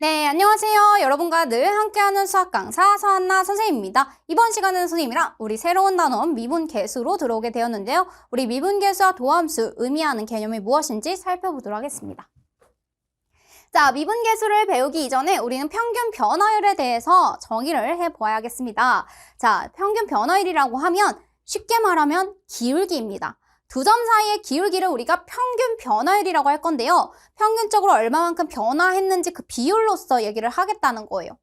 네, 안녕하세요. 여러분과 늘 함께하는 수학 강사 서한나 선생님입니다. 이번 시간에는 선생님이랑 우리 새로운 단어 미분계수로 들어오게 되었는데요. 우리 미분계수와 도함수 의미하는 개념이 무엇인지 살펴보도록 하겠습니다. 자, 미분계수를 배우기 이전에 우리는 평균 변화율에 대해서 정의를 해보아야겠습니다. 자, 평균 변화율이라고 하면 쉽게 말하면 기울기입니다. 두 점 사이의 기울기를 우리가 평균 변화율이라고 할 건데요. 평균적으로 얼마만큼 변화했는지 그 비율로서 얘기를 하겠다는 거예요.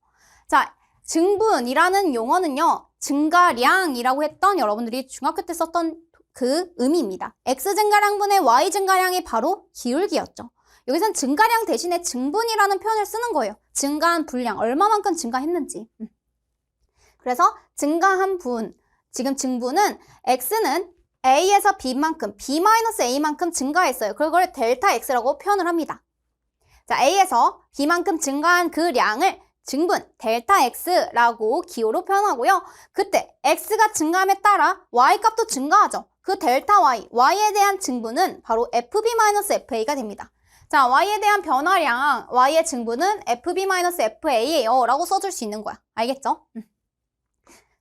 자, 증분이라는 용어는요. 증가량이라고 했던 여러분들이 중학교 때 썼던 그 의미입니다. X 증가량분의 Y 증가량이 바로 기울기였죠. 여기서는 증가량 대신에 증분이라는 표현을 쓰는 거예요. 증가한 분량, 얼마만큼 증가했는지. 그래서 증가한 분, 지금 증분은 X는 A에서 B만큼, B-A만큼 증가했어요. 그걸 델타 X라고 표현을 합니다. 자, A에서 B만큼 증가한 그 량을 증분, 델타 X라고 기호로 표현하고요. 그때 X가 증가함에 따라 Y 값도 증가하죠. 그 델타 Y, Y에 대한 증분은 바로 FB-FA가 됩니다. 자, Y에 대한 변화량, Y의 증분은 FB-FA예요 라고 써줄 수 있는 거야. 알겠죠?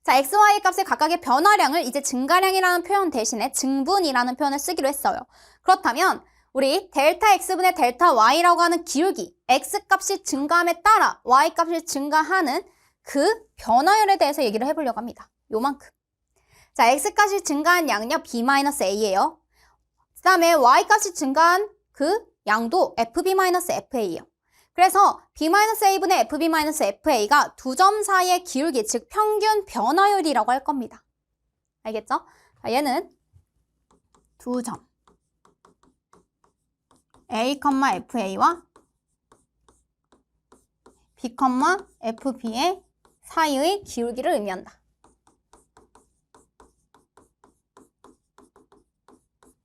자, x, y 값의 각각의 변화량을 이제 증가량이라는 표현 대신에 증분이라는 표현을 쓰기로 했어요. 그렇다면 우리 델타 x분의 델타 y라고 하는 기울기, x 값이 증가함에 따라 y 값이 증가하는 그 변화율에 대해서 얘기를 해보려고 합니다. 요만큼. 자, x 값이 증가한 양은요, b-a예요. 그 다음에 y 값이 증가한 그 양도 fb-fa예요. 그래서 B-A분의 FB-FA가 두 점 사이의 기울기, 즉 평균 변화율이라고 할 겁니다. 알겠죠? 자, 얘는 두 점 A, FA와 B, FB의 사이의 기울기를 의미한다.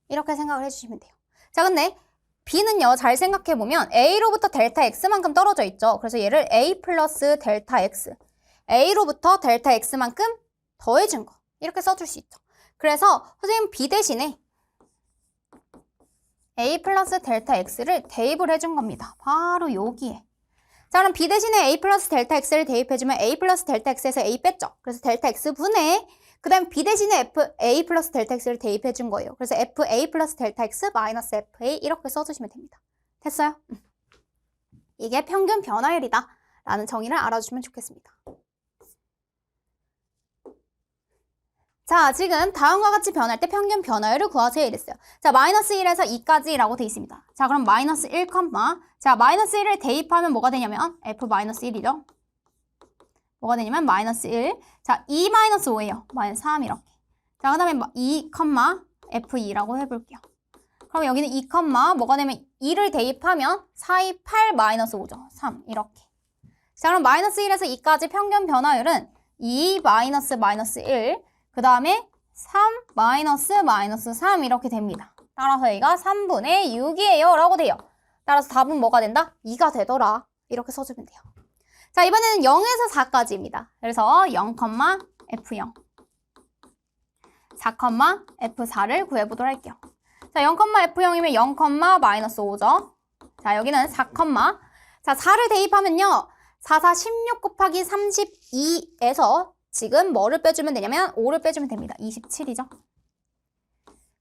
이렇게 생각을 해주시면 돼요. 자, 근데 B는요, 잘 생각해보면 A로부터 델타 X만큼 떨어져 있죠. 그래서 얘를 A 플러스 델타 X, A로부터 델타 X만큼 더해준 거, 이렇게 써줄 수 있죠. 그래서 선생님 B 대신에 A 플러스 델타 X를 대입을 해준 겁니다. 바로 여기에. 자, 그럼 B 대신에 A 플러스 델타 X를 대입해주면 A 플러스 델타 X에서 A 뺐죠. 그래서 델타 X분의 그 다음에 B 대신에 FA 플러스 델타 X를 대입해 준 거예요. 그래서 FA 플러스 델타 X 마이너스 FA 이렇게 써주시면 됩니다. 됐어요? 이게 평균 변화율이다 라는 정의를 알아주시면 좋겠습니다. 자, 지금 다음과 같이 변할 때 평균 변화율을 구하세요 이랬어요. 자, 마이너스 1에서 2까지 라고 돼 있습니다. 자, 그럼 마이너스 1, 자, 마이너스 1을 대입하면 뭐가 되냐면 F 마이너스 1이죠. 뭐가 되냐면 마이너스 1. 자, 2 마이너스 5예요. 마이너스 3 이렇게. 자, 그 다음에 2, F2라고 해볼게요. 그럼 여기는 2, 뭐가 되면 2를 대입하면 4, 2, 8 마이너스 5죠. 3 이렇게. 자, 그럼 마이너스 1에서 2까지 평균 변화율은 2 마이너스 1. 그 다음에 3 마이너스 3 이렇게 됩니다. 따라서 얘가 3분의 6이에요 라고 돼요. 따라서 답은 뭐가 된다? 2가 되더라. 이렇게 써주면 돼요. 자, 이번에는 0에서 4까지입니다. 그래서 0, F0, 4, F4를 구해보도록 할게요. 자, 0, F0이면 0, 마이너스 5죠. 자, 여기는 4, 자, 4를 대입하면요. 4, 4, 16 곱하기 32에서 지금 뭐를 빼주면 되냐면 5를 빼주면 됩니다. 27이죠.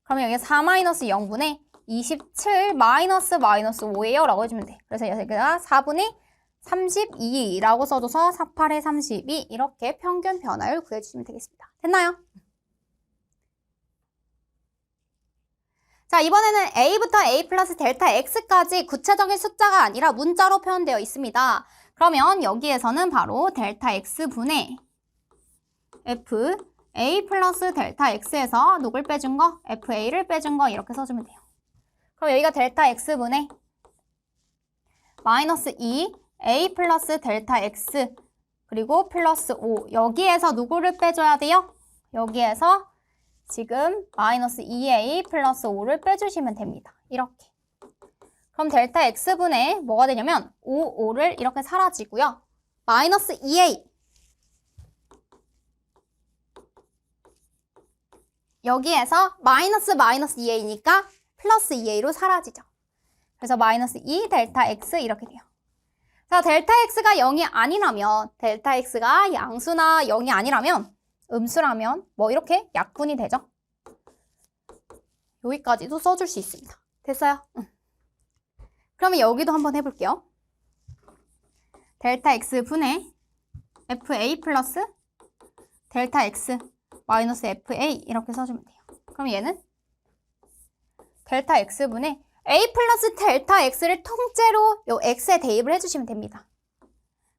그러면 여기 4 마이너스 0분의 27 마이너스 5예요 라고 해주면 돼. 그래서 여기가 4분의 32라고 써줘서 4, 8에 32 이렇게 평균 변화율 구해주시면 되겠습니다. 됐나요? 자, 이번에는 A부터 A 플러스 델타 X까지 구체적인 숫자가 아니라 문자로 표현되어 있습니다. 그러면 여기에서는 바로 델타 X분의 F A 플러스 델타 X에서 누굴 빼준 거? FA를 빼준 거 이렇게 써주면 돼요. 그럼 여기가 델타 X분의 마이너스 2 A 플러스 델타 X 그리고 플러스 5 여기에서 누구를 빼줘야 돼요? 여기에서 지금 마이너스 2A 플러스 5를 빼주시면 됩니다. 이렇게. 그럼 델타 X분의 뭐가 되냐면 5를 이렇게 사라지고요. 마이너스 2A 여기에서 마이너스 2A니까 플러스 2A로 사라지죠. 그래서 마이너스 2 델타 X 이렇게 돼요. 자, 델타 x가 0이 아니라면, 델타 x가 양수나 0이 아니라면, 음수라면 뭐 이렇게 약분이 되죠. 여기까지도 써줄 수 있습니다. 됐어요? 그러면 여기도 한번 해볼게요. 델타 x 분의 fa 플러스 델타 x 마이너스 fa 이렇게 써주면 돼요. 그럼 얘는 델타 x분의 a 플러스 델타 x를 통째로 요 x에 대입을 해주시면 됩니다.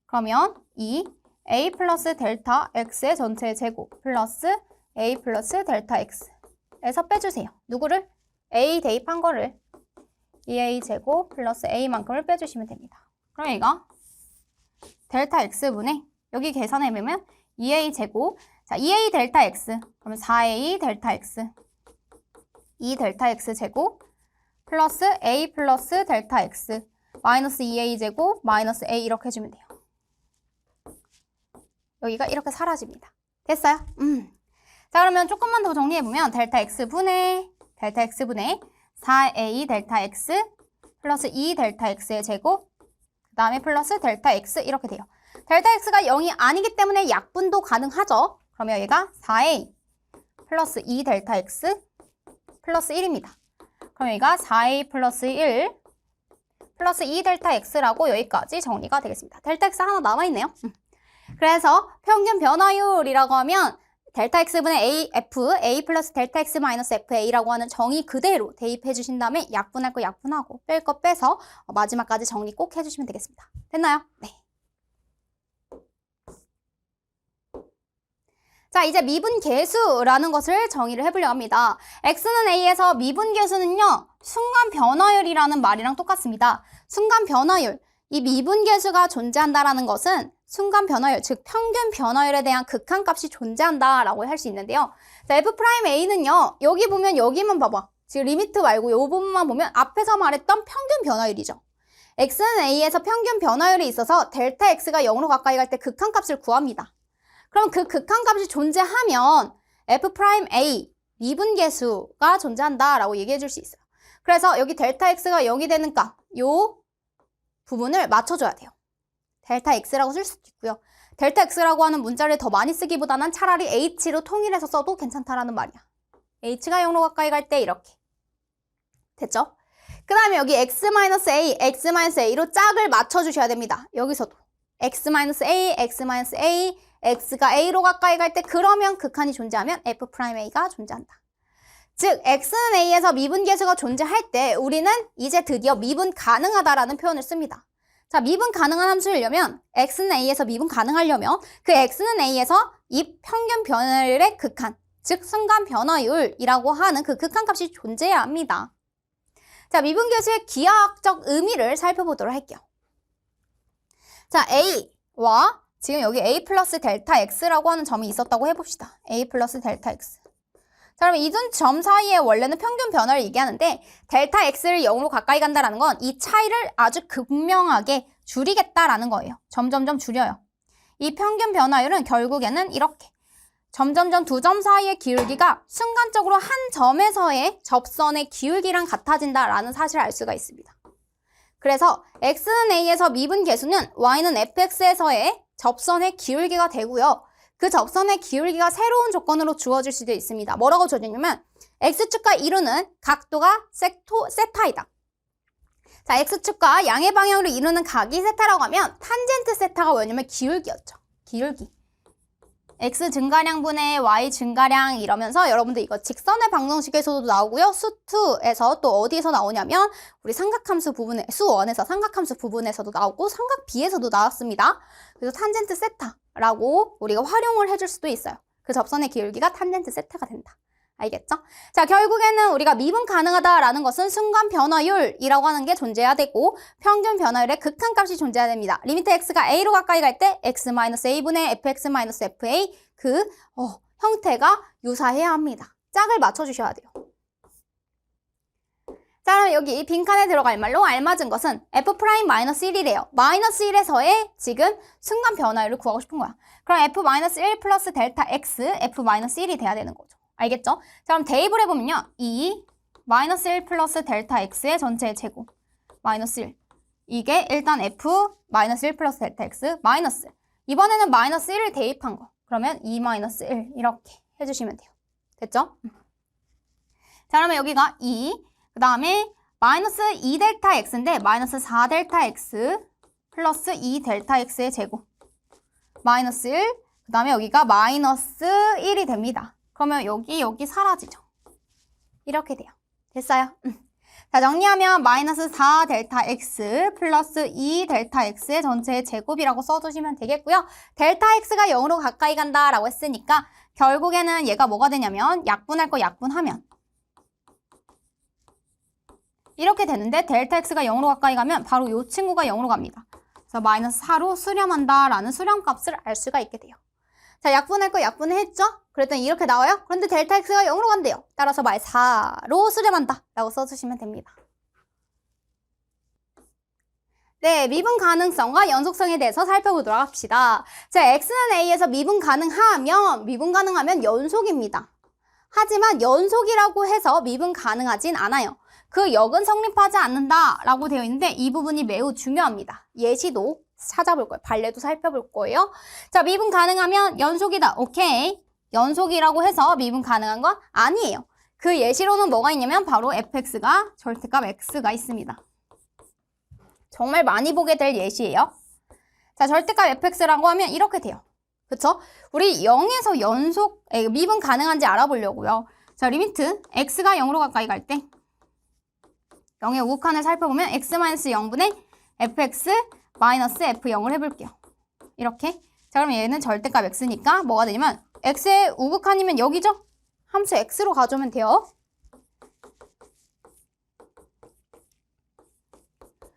그러면 이 a 플러스 델타 x의 전체 제곱 플러스 a 플러스 델타 x에서 빼주세요. 누구를? a 대입한 거를 2a 제곱 플러스 a만큼을 빼주시면 됩니다. 그럼 얘가 델타 x분의 여기 계산해보면 2a 제곱, 자 2a 델타 x 그러면 4a 델타 x 2 델타 x 제곱 플러스 a 플러스 델타 x 마이너스 2a 제곱 마이너스 a 이렇게 해주면 돼요. 여기가 이렇게 사라집니다. 됐어요? 자 그러면 조금만 더 정리해보면 델타 x분의 4a 델타 x 플러스 2 델타 x의 제곱 그 다음에 플러스 델타 x 이렇게 돼요. 델타 x가 0이 아니기 때문에 약분도 가능하죠. 그러면 얘가 4a 플러스 2 델타 x 플러스 1입니다. 그럼 여기가 4a 플러스 1 플러스 2 델타 x라고 여기까지 정리가 되겠습니다. 델타 x 하나 남아있네요. 그래서 평균 변화율이라고 하면 델타 x분의 a 플러스 델타 x 마이너스 fa라고 하는 정의 그대로 대입해 주신 다음에 약분할 거 약분하고 뺄 거 빼서 마지막까지 정리 꼭 해주시면 되겠습니다. 됐나요? 네. 자, 이제 미분계수라는 것을 정의를 해보려고 합니다. x는 a에서 미분계수는요, 순간 변화율이라는 말이랑 똑같습니다. 순간 변화율, 이 미분계수가 존재한다라는 것은 순간 변화율, 즉 평균 변화율에 대한 극한값이 존재한다라고 할 수 있는데요. 자, f'a는요, 여기 보면 여기만 봐봐. 지금 리미트 말고 이 부분만 보면 앞에서 말했던 평균 변화율이죠. x는 a에서 평균 변화율이 있어서 델타 x가 0으로 가까이 갈 때 극한값을 구합니다. 그럼 그 극한값이 존재하면 f'a 미분계수가 존재한다라고 얘기해 줄 수 있어요. 그래서 여기 델타 x가 0이 되는 값, 요 부분을 맞춰줘야 돼요. 델타 x라고 쓸 수도 있고요. 델타 x라고 하는 문자를 더 많이 쓰기보다는 차라리 h로 통일해서 써도 괜찮다라는 말이야. h가 0으로 가까이 갈 때 이렇게. 됐죠? 그 다음에 여기 x-a, x-a로 짝을 맞춰주셔야 됩니다. 여기서도. x-a, x-a, x가 a로 가까이 갈 때 그러면 극한이 존재하면 f'a가 존재한다. 즉 x는 a에서 미분계수가 존재할 때 우리는 이제 드디어 미분 가능하다라는 표현을 씁니다. 자, 미분 가능한 함수이려면 x는 a에서 미분 가능하려면 그 x는 a에서 이 평균 변화율의 극한, 즉 순간 변화율이라고 하는 그 극한값이 존재해야 합니다. 자, 미분계수의 기하학적 의미를 살펴보도록 할게요. 자, a와 지금 여기 a 플러스 델타 x라고 하는 점이 있었다고 해봅시다. a 플러스 델타 x. 자, 그럼 이 두 점 사이에 원래는 평균 변화를 얘기하는데 델타 x를 0으로 가까이 간다라는 건 이 차이를 아주 극명하게 줄이겠다라는 거예요. 점점점 줄여요. 이 평균 변화율은 결국에는 이렇게 점점점 두 점 사이의 기울기가 순간적으로 한 점에서의 접선의 기울기랑 같아진다라는 사실을 알 수가 있습니다. 그래서 x는 a에서 미분계수는 y는 fx에서의 접선의 기울기가 되고요. 그 접선의 기울기가 새로운 조건으로 주어질 수도 있습니다. 뭐라고 주어지냐면 x축과 이루는 각도가 세타이다. 자, x축과 양의 방향으로 이루는 각이 세타라고 하면 탄젠트 세타가 뭐냐면 기울기였죠. 기울기. x 증가량분의 y 증가량 이러면서 여러분들 이거 직선의 방정식에서도 나오고요. 수2에서 또 어디에서 나오냐면 우리 삼각함수 부분에 수1에서 삼각함수 부분에서도 나오고 삼각비에서도 나왔습니다. 그래서 탄젠트 세타라고 우리가 활용을 해줄 수도 있어요. 그 접선의 기울기가 탄젠트 세타가 된다. 알겠죠? 자, 결국에는 우리가 미분 가능하다라는 것은 순간 변화율이라고 하는 게 존재해야 되고 평균 변화율의 극한값이 존재해야 됩니다. 리미트 x가 a로 가까이 갈 때 x-a분의 fx-fa 그 형태가 유사해야 합니다. 짝을 맞춰주셔야 돼요. 자, 그럼 여기 빈칸에 들어갈 말로 알맞은 것은 f'-1이래요. -1에서의 지금 순간 변화율을 구하고 싶은 거야. 그럼 f-1 플러스 델타 x, f-1이 돼야 되는 거죠. 알겠죠? 자, 그럼 대입을 해보면요. 2 -1 플러스 델타 x의 전체의 제곱 -1 이게 일단 f 마이너스 1 플러스 델타 x 마이너스 이번에는 마이너스 1을 대입한 거. 그러면 2 마이너스 1 이렇게 해주시면 돼요. 됐죠? 자, 그러면 여기가 2, 그 다음에 마이너스 2 델타 x인데 마이너스 4 델타 x 플러스 2 델타 x의 제곱 마이너스 1, 그 다음에 여기가 마이너스 1이 됩니다. 그러면 여기 사라지죠. 이렇게 돼요. 됐어요? 자, 정리하면 마이너스 4 델타 x 플러스 2 델타 x의 전체의 제곱이라고 써주시면 되겠고요. 델타 x가 0으로 가까이 간다라고 했으니까 결국에는 얘가 뭐가 되냐면 약분할 거 약분하면 이렇게 되는데 델타 x가 0으로 가까이 가면 바로 이 친구가 0으로 갑니다. 그래서 마이너스 4로 수렴한다라는 수렴값을 알 수가 있게 돼요. 자, 약분할 거 약분을 했죠? 그랬더니 이렇게 나와요. 그런데 델타 x가 0으로 간대요. 따라서 마이너스 4로 수렴한다 라고 써주시면 됩니다. 네, 미분 가능성과 연속성에 대해서 살펴보도록 합시다. 자, x는 a에서 미분 가능하면 연속입니다. 하지만 연속이라고 해서 미분 가능하진 않아요. 그 역은 성립하지 않는다라고 되어 있는데 이 부분이 매우 중요합니다. 예시도 찾아볼 거예요. 발례도 살펴볼 거예요. 자, 미분 가능하면 연속이다. 오케이. 연속이라고 해서 미분 가능한 건 아니에요. 그 예시로는 뭐가 있냐면 바로 fx가 절대값 x가 있습니다. 정말 많이 보게 될 예시예요. 자, 절대값 fx라고 하면 이렇게 돼요. 그쵸? 우리 0에서 미분 가능한지 알아보려고요. 자, 리미트 x가 0으로 가까이 갈 때 0의 우극한을 살펴보면 x-0분의 fx 마이너스 f0을 해볼게요. 이렇게. 자, 그럼 얘는 절대값 x니까 뭐가 되냐면 x의 우극한이면 여기죠? 함수 x로 가져오면 돼요.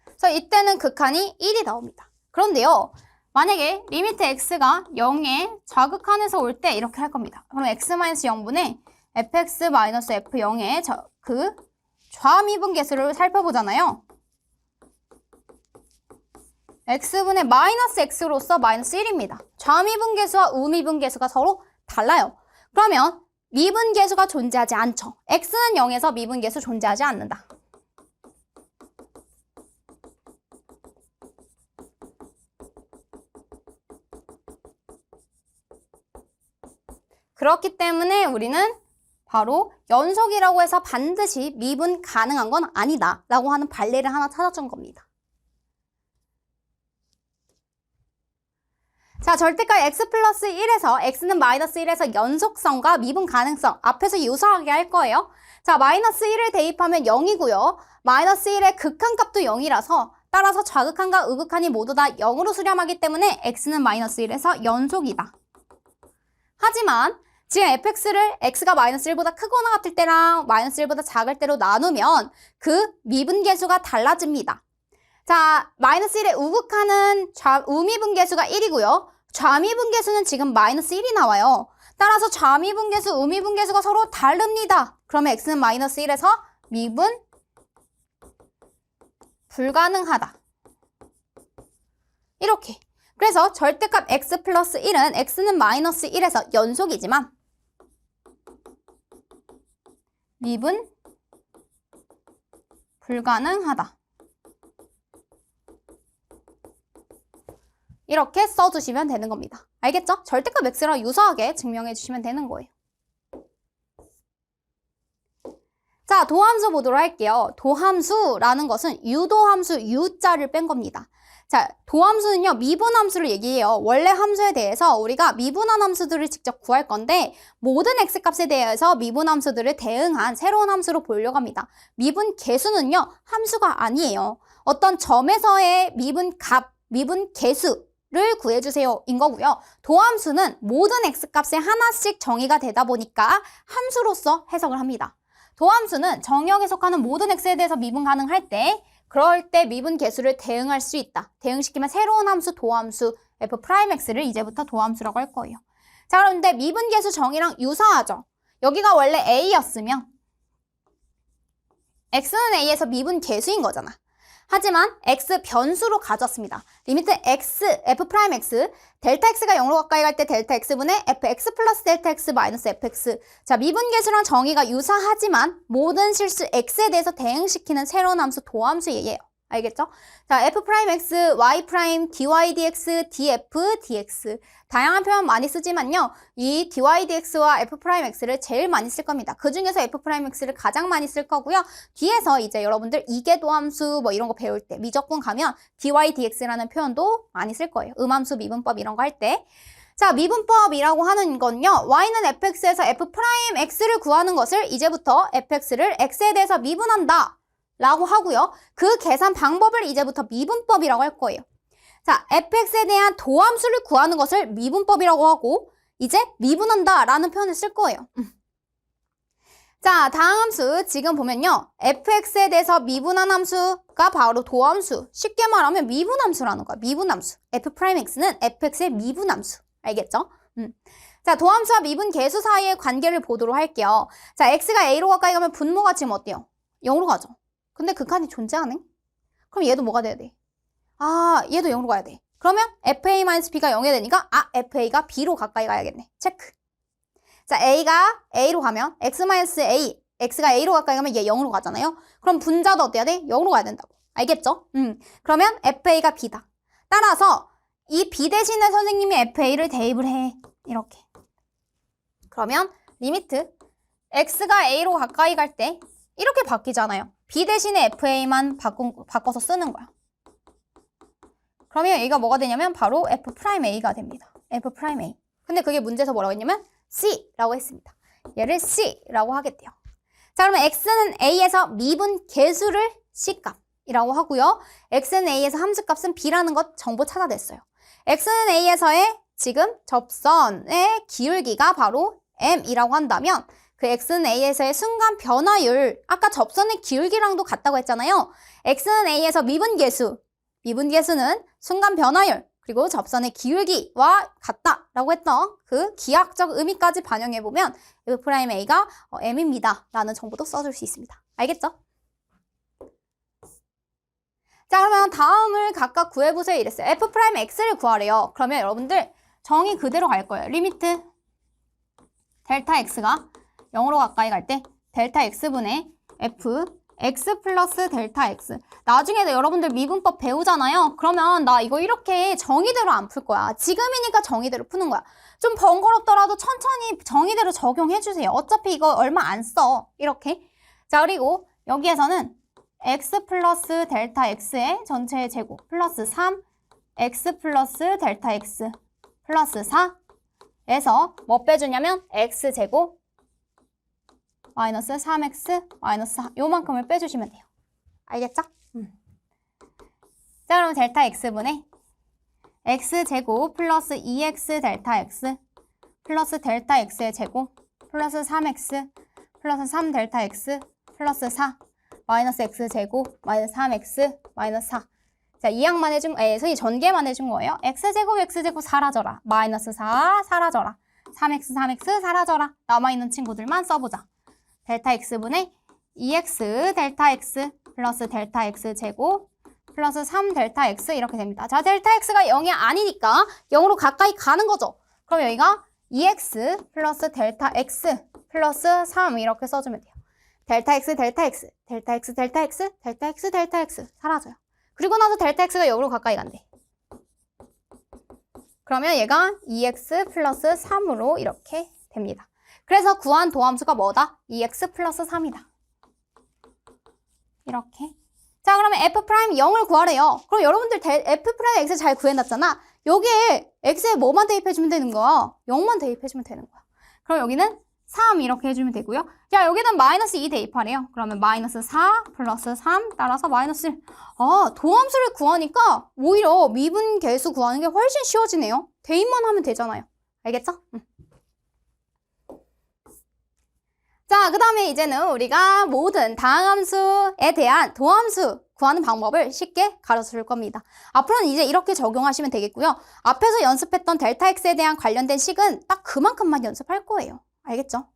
그래서 이때는 극한이 1이 나옵니다. 그런데요. 만약에 리미트 x가 0의 좌극한에서 올 때 이렇게 할 겁니다. 그럼 x-0분의 fx-f0의 그 좌미분계수를 살펴보잖아요. x분의 마이너스 x로서 마이너스 1입니다. 좌미분계수와 우미분계수가 서로 달라요. 그러면 미분계수가 존재하지 않죠. x는 0에서 미분계수 존재하지 않는다. 그렇기 때문에 우리는 바로 연속이라고 해서 반드시 미분 가능한 건 아니다 라고 하는 발례를 하나 찾아준 겁니다. 자, 절대값 x 플러스 1에서 x는 마이너스 1에서 연속성과 미분 가능성 앞에서 유사하게 할 거예요. 자, 마이너스 1을 대입하면 0이고요. 마이너스 1의 극한값도 0이라서 따라서 좌극한과 우극한이 모두 다 0으로 수렴하기 때문에 x는 마이너스 1에서 연속이다. 하지만 지금 fx를 x가 마이너스 1보다 크거나 같을 때랑 마이너스 1보다 작을 때로 나누면 그 미분계수가 달라집니다. 자, 마이너스 1의 우극한은 우미분계수가 1이고요. 좌미분계수는 지금 마이너스 1이 나와요. 따라서 좌미분계수, 우미분계수가 서로 다릅니다. 그러면 x는 마이너스 1에서 미분 불가능하다. 이렇게. 그래서 절대값 x 플러스 1은 x는 마이너스 1에서 연속이지만 미분 불가능하다. 이렇게 써주시면 되는 겁니다. 알겠죠? 절대값 x랑 유사하게 증명해 주시면 되는 거예요. 자, 도함수 보도록 할게요. 도함수라는 것은 유도함수 U자를 뺀 겁니다. 자, 도함수는요, 미분함수를 얘기해요. 원래 함수에 대해서 우리가 미분한 함수들을 직접 구할 건데 모든 x값에 대해서 미분함수들을 대응한 새로운 함수로 보려고 합니다. 미분계수는요, 함수가 아니에요. 어떤 점에서의 미분값, 미분계수를 구해주세요 인 거고요. 도함수는 모든 x값에 하나씩 정의가 되다 보니까 함수로서 해석을 합니다. 도함수는 정의역에 속하는 모든 x에 대해서 미분 가능할 때 그럴 때 미분 계수를 대응할 수 있다. 대응시키면 새로운 함수 도함수 f'x를 이제부터 도함수라고 할 거예요. 자, 그런데 미분 계수 정의랑 유사하죠. 여기가 원래 a였으면 x는 a에서 미분 계수인 거잖아. 하지만 x 변수로 가졌습니다. 리미트 x, f'x, 델타 x가 0으로 가까이 갈 때 델타 x분의 fx 플러스 델타 x 마이너스 fx. 자, 미분계수랑 정의가 유사하지만 모든 실수 x에 대해서 대응시키는 새로운 함수 도함수예요. 알겠죠? 자, f'(x), y', dy, dx, df, dx. 다양한 표현 많이 쓰지만요. 이 dy, dx와 f'x를 제일 많이 쓸 겁니다. 그 중에서 f'x를 가장 많이 쓸 거고요. 뒤에서 이제 여러분들 이계도함수 뭐 이런 거 배울 때 미적분 가면 dy, dx라는 표현도 많이 쓸 거예요. 음함수, 미분법 이런 거 할 때. 자, 미분법이라고 하는 건요. y는 fx에서 f'x를 구하는 것을 이제부터 fx를 x에 대해서 미분한다. 라고 하고요. 그 계산 방법을 이제부터 미분법이라고 할 거예요. 자, fx에 대한 도함수를 구하는 것을 미분법이라고 하고 이제 미분한다 라는 표현을 쓸 거예요. 자, 다음 함수 지금 보면요. fx에 대해서 미분한 함수가 바로 도함수. 쉽게 말하면 미분함수라는 거야. 미분함수. f'x는 fx의 미분함수. 알겠죠? 자, 도함수와 미분계수 사이의 관계를 보도록 할게요. 자, x가 a로 가까이 가면 분모가 지금 어때요? 0으로 가죠. 근데 극한이 존재하네? 그럼 얘도 뭐가 돼야 돼? 아, 얘도 0으로 가야 돼. 그러면 fa-b가 0이 되니까 fa가 b로 가까이 가야겠네. 체크. 자, a가 a로 가면 x-a, x가 a로 가까이 가면 얘 0으로 가잖아요. 그럼 분자도 어때야 돼? 0으로 가야 된다고. 알겠죠? 그러면 fa가 b다. 따라서 이 b 대신에 선생님이 fa를 대입을 해. 이렇게. 그러면 리미트 x가 a로 가까이 갈 때 이렇게 바뀌잖아요. b 대신에 fa만 바꿔서 쓰는 거야. 그러면 얘가 뭐가 되냐면 바로 f'a가 됩니다. f'a. 근데 그게 문제에서 뭐라고 했냐면 c라고 했습니다. 얘를 c라고 하겠대요. 자, 그러면 x는 a에서 미분 계수를 c값이라고 하고요. x는 a에서 함수값은 b라는 것 정보 찾아냈어요. x는 a에서의 지금 접선의 기울기가 바로 m이라고 한다면 그 x는 a에서의 순간 변화율, 아까 접선의 기울기랑도 같다고 했잖아요. x는 a에서 미분계수는 순간 변화율, 그리고 접선의 기울기와 같다라고 했던 그 기하학적 의미까지 반영해보면 f'a가 m입니다 라는 정보도 써줄 수 있습니다. 알겠죠? 자, 그러면 다음을 각각 구해보세요 이랬어요. f'x를 구하래요. 그러면 여러분들 정의 그대로 갈 거예요. 리미트 델타 x가 0으로 가까이 갈 때 델타 x분의 f x 플러스 델타 x. 나중에 여러분들 미분법 배우잖아요. 그러면 나 이거 이렇게 정의대로 안 풀 거야. 지금이니까 정의대로 푸는 거야. 좀 번거롭더라도 천천히 정의대로 적용해주세요. 어차피 이거 얼마 안 써. 이렇게. 자, 그리고 여기에서는 x 플러스 델타 x의 전체의 제곱 플러스 3 x 플러스 델타 x 플러스 4에서 뭐 빼주냐면 x제곱 마이너스 3x 마이너스 4 요만큼을 빼주시면 돼요. 알겠죠? 자, 그럼 델타 x분의 x제곱 플러스 2x 델타 x 플러스 델타 x의 제곱 플러스 3x 플러스 3 델타 x 플러스 4 마이너스 x제곱 마이너스 3x 마이너스 4. 자, 이항만 해준, 선생님 전개만 해준 거예요. x제곱 사라져라. 마이너스 4 사라져라. 3x 사라져라. 남아있는 친구들만 써보자. 델타 x분의 2x 델타 x 플러스 델타 x 제곱 플러스 3 델타 x 이렇게 됩니다. 자, 델타 x가 0이 아니니까 0으로 가까이 가는 거죠. 그럼 여기가 2x 플러스 델타 x 플러스 3 이렇게 써주면 돼요. 델타 x 델타 x 델타 x 델타 x 델타 x 델타 x 사라져요. 그리고 나서 델타 x가 0으로 가까이 간대. 그러면 얘가 2x 플러스 3으로 이렇게 됩니다. 그래서 구한 도함수가 뭐다? 2x 플러스 3이다. 이렇게. 자, 그러면 f'0을 구하래요. 그럼 여러분들 f'(x) 잘 구해놨잖아. 여기에 x에 뭐만 대입해주면 되는 거야? 0만 대입해주면 되는 거야. 그럼 여기는 3 이렇게 해주면 되고요. 야, 여기는 마이너스 2 대입하래요. 그러면 마이너스 4 플러스 3 따라서 마이너스 1. 아, 도함수를 구하니까 오히려 미분계수 구하는 게 훨씬 쉬워지네요. 대입만 하면 되잖아요. 알겠죠? 자, 그 다음에 이제는 우리가 모든 다항함수에 대한 도함수 구하는 방법을 쉽게 가르쳐 줄 겁니다. 앞으로는 이제 이렇게 적용하시면 되겠고요. 앞에서 연습했던 델타 x에 대한 관련된 식은 딱 그만큼만 연습할 거예요. 알겠죠?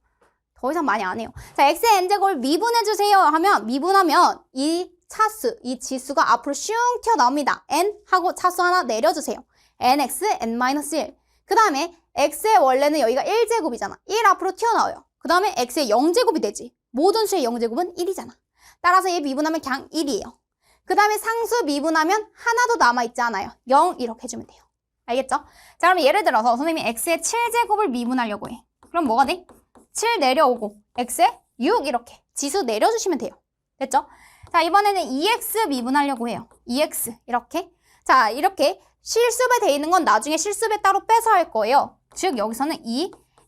더 이상 많이 안 해요. 자, x의 n제곱을 미분해주세요 하면 미분하면 이 차수, 이 지수가 앞으로 슝 튀어나옵니다. n 하고 차수 하나 내려주세요. nx, n-1. 그 다음에 x의 원래는 여기가 1제곱이잖아. 1 앞으로 튀어나와요. 그 다음에 x의 0제곱이 되지. 모든 수의 0제곱은 1이잖아. 따라서 얘 미분하면 그냥 1이에요. 그 다음에 상수 미분하면 하나도 남아있지 않아요. 0 이렇게 해주면 돼요. 알겠죠? 자, 그러면 예를 들어서 선생님이 x의 7제곱을 미분하려고 해. 그럼 뭐가 돼? 7 내려오고 x의 6 이렇게 지수 내려주시면 돼요. 됐죠? 자, 이번에는 2x 미분하려고 해요. 2x 이렇게. 자, 이렇게 실수배 돼 있는 건 나중에 실수배 따로 빼서 할 거예요. 즉 여기서는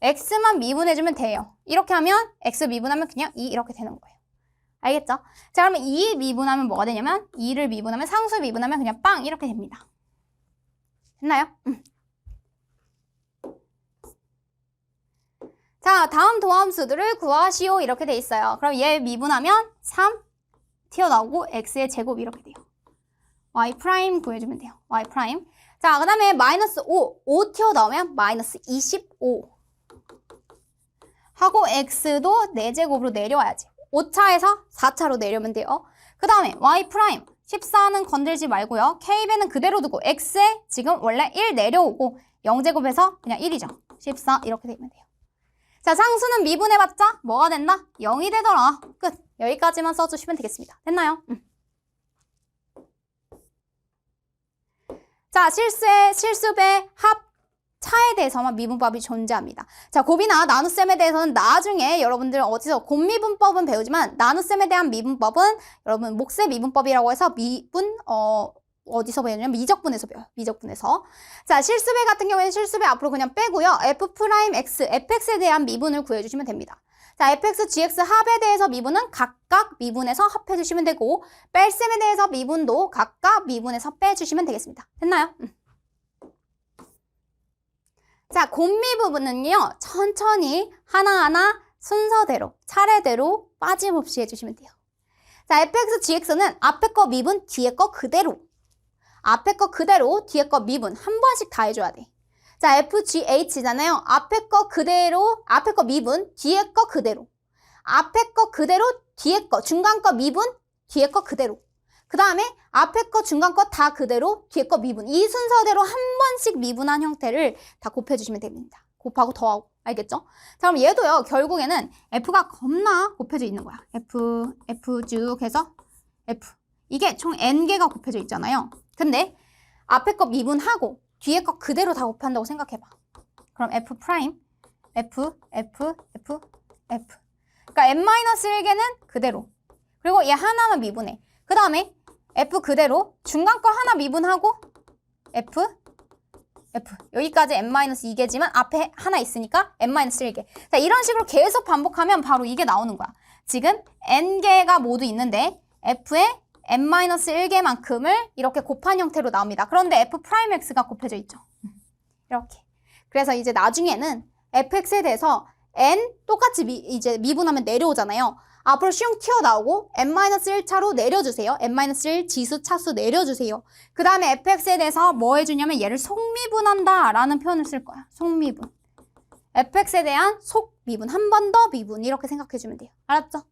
2x만 미분해주면 돼요. 이렇게 하면 x 미분하면 그냥 2 이렇게 되는 거예요. 알겠죠? 자, 그러면 2 미분하면 뭐가 되냐면 2를 미분하면 상수 미분하면 그냥 빵 이렇게 됩니다. 됐나요? 자, 다음 도함수들을 구하시오 이렇게 돼 있어요. 그럼 얘 미분하면 3 튀어나오고 x의 제곱 이렇게 돼요. y 프라임 구해주면 돼요. y 프라임. 자, 그 다음에 마이너스 5 튀어나오면 마이너스 25 하고 x도 4제곱으로 내려와야지. 5차에서 4차로 내려면 돼요. 그 다음에 y 프라임 14는 건들지 말고요. k배는 그대로 두고 x에 지금 원래 1 내려오고 0제곱해서 그냥 1이죠. 14 이렇게 되면 돼요. 자, 상수는 미분해봤자 뭐가 된다? 0이 되더라. 끝. 여기까지만 써주시면 되겠습니다. 됐나요? 자, 실수배 합 차에 대해서만 미분법이 존재합니다. 자, 곱이나 나눗셈에 대해서는 나중에 여러분들 어디서 곱미분법은 배우지만 나눗셈에 대한 미분법은 여러분 몫의 미분법이라고 해서 어디서 배우냐면 미적분에서 배워요. 미적분에서. 자, 실수배 같은 경우에는 실수배 앞으로 그냥 빼고요. f'x, fx에 대한 미분을 구해주시면 됩니다. 자, fx, gx 합에 대해서 미분은 각각 미분해서 합해주시면 되고 뺄셈에 대해서 미분도 각각 미분해서 빼주시면 되겠습니다. 됐나요? 자, 곱미 부분은요. 천천히 하나하나 순서대로 차례대로 빠짐없이 해주시면 돼요. 자, fx, gx는 앞에 거 미분, 뒤에 거 그대로. 앞에 거 그대로, 뒤에 거 미분 한 번씩 다 해줘야 돼. 자, FGH잖아요. 앞에 거 그대로, 앞에 거 미분, 뒤에 거 그대로. 앞에 거 그대로, 뒤에 거, 중간 거 미분, 뒤에 거 그대로. 그 다음에 앞에 거, 중간 거 다 그대로, 뒤에 거 미분. 이 순서대로 한 번씩 미분한 형태를 다 곱해주시면 됩니다. 곱하고 더하고. 알겠죠? 자, 그럼 얘도요. 결국에는 F가 겁나 곱해져 있는 거야. F 쭉 해서 F. 이게 총 N개가 곱해져 있잖아요. 근데 앞에 거 미분하고 뒤에 거 그대로 다 곱한다고 생각해봐. 그럼 F 프라임, F. 그러니까 N-1개는 그대로. 그리고 얘 하나만 미분해. 그 다음에 F 그대로 중간 거 하나 미분하고 F. 여기까지 N-2개지만 앞에 하나 있으니까 N-1개. 자, 이런 식으로 계속 반복하면 바로 이게 나오는 거야. 지금 N개가 모두 있는데 F에 N-1개만큼을 이렇게 곱한 형태로 나옵니다. 그런데 F'X가 곱해져 있죠. 이렇게. 그래서 이제 나중에는 fx에 대해서 n 똑같이 이제 미분하면 내려오잖아요. 앞으로 슝 튀어나오고 n-1차로 내려주세요. n-1 지수 차수 내려주세요. 그 다음에 fx에 대해서 뭐 해주냐면 얘를 속미분한다 라는 표현을 쓸 거야. 속미분. fx에 대한 속미분. 한 번 더 미분. 이렇게 생각해주면 돼요. 알았죠?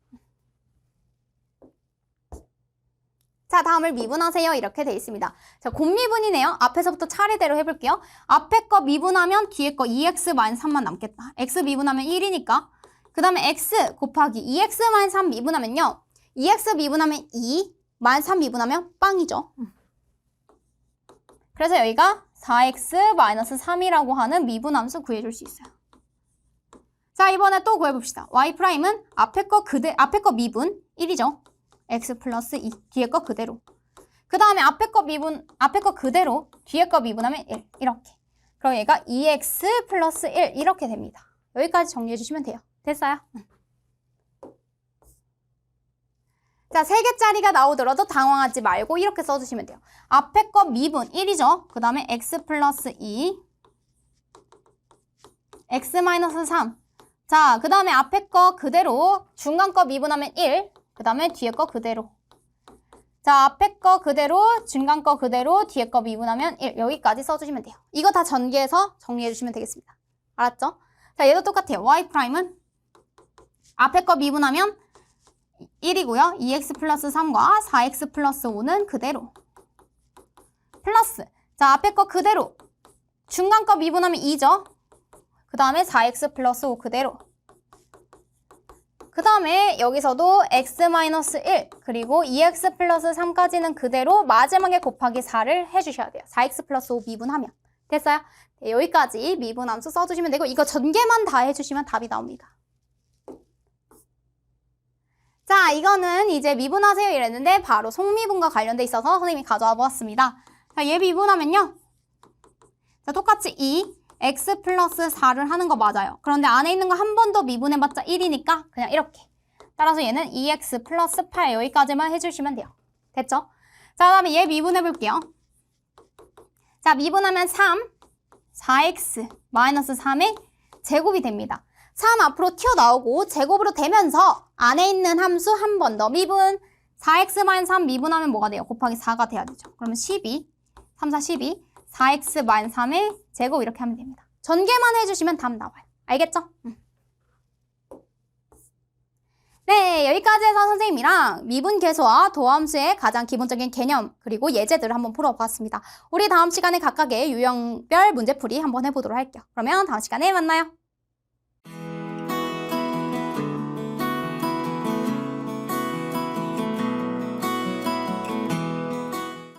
자, 다음을 미분하세요. 이렇게 돼 있습니다. 자, 곱미분이네요. 앞에서부터 차례대로 해볼게요. 앞에 거 미분하면 뒤에 거 2x-3만 남겠다. x 미분하면 1이니까. 그 다음에 x 곱하기 2x-3 미분하면요. 2x 미분하면 2, -3 미분하면 빵이죠. 그래서 여기가 4x-3이라고 하는 미분함수 구해줄 수 있어요. 자, 이번에 또 구해봅시다. y'은 앞에 거 미분 1이죠. x 플러스 2, 뒤에 거 그대로. 그 다음에 앞에 거 그대로, 뒤에 거 미분하면 1, 이렇게. 그럼 얘가 2x 플러스 1, 이렇게 됩니다. 여기까지 정리해 주시면 돼요. 됐어요? 자, 3개짜리가 나오더라도 당황하지 말고 이렇게 써주시면 돼요. 앞에 거 미분 1이죠. 그 다음에 x 플러스 2, x 마이너스 3. 자, 그 다음에 앞에 거 그대로, 중간 거 미분하면 1, 그 다음에 뒤에 거 그대로. 자, 앞에 거 그대로, 중간 거 그대로, 뒤에 거 미분하면 1. 여기까지 써주시면 돼요. 이거 다 전개해서 정리해주시면 되겠습니다. 알았죠? 자, 얘도 똑같아요. y'은 앞에 거 미분하면 1이고요. 2x 플러스 3과 4x 플러스 5는 그대로. 플러스. 자, 앞에 거 그대로. 중간 거 미분하면 2죠. 그 다음에 4x 플러스 5 그대로. 그 다음에 여기서도 x-1 그리고 2x 플러스 3까지는 그대로 마지막에 곱하기 4를 해주셔야 돼요. 4x 플러스 5 미분하면. 됐어요? 네, 여기까지 미분함수 써주시면 되고 이거 전개만 다 해주시면 답이 나옵니다. 자, 이거는 이제 미분하세요 이랬는데 바로 속미분과 관련돼 있어서 선생님이 가져와 보았습니다. 자, 얘 미분하면요. 자, 똑같이 2x 플러스 4를 하는 거 맞아요. 그런데 안에 있는 거 한 번 더 미분해봤자 1이니까 그냥 이렇게. 따라서 얘는 2x 플러스 8 여기까지만 해주시면 돼요. 됐죠? 자, 그다음에 얘 미분해볼게요. 자, 미분하면 3, 4x 마이너스 3의 제곱이 됩니다. 3 앞으로 튀어나오고 제곱으로 되면서 안에 있는 함수 한 번 더 미분 4x 마이너스 3 미분하면 뭐가 돼요? 곱하기 4가 돼야 되죠. 그러면 12, 3, 4, 12 4x 마이너스 3의 제곱 이렇게 하면 됩니다. 전개만 해주시면 답 나와요. 알겠죠? 네, 여기까지 해서 선생님이랑 미분계수와 도함수의 가장 기본적인 개념 그리고 예제들을 한번 풀어보았습니다. 우리 다음 시간에 각각의 유형별 문제풀이 한번 해보도록 할게요. 그러면 다음 시간에 만나요.